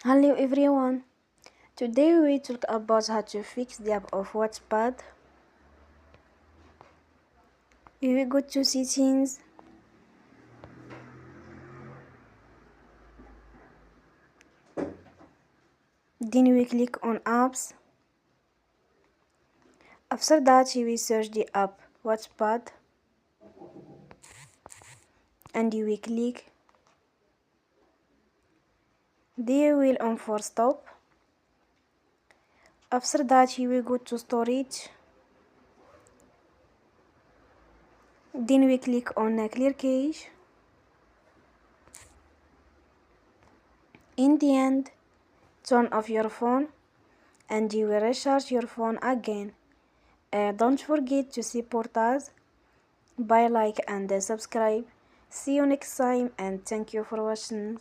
Hello everyone. Today we talk about how to fix the app of Wattpad. We will go to settings. Then we click on apps. After that we will search the app Wattpad and you will click. Then we will on for stop. After that you will go to storage. Then we click on clear cache. In the end, turn off your phone and you will recharge your phone again. Don't forget to support us by like and subscribe. See you next time and thank you for watching.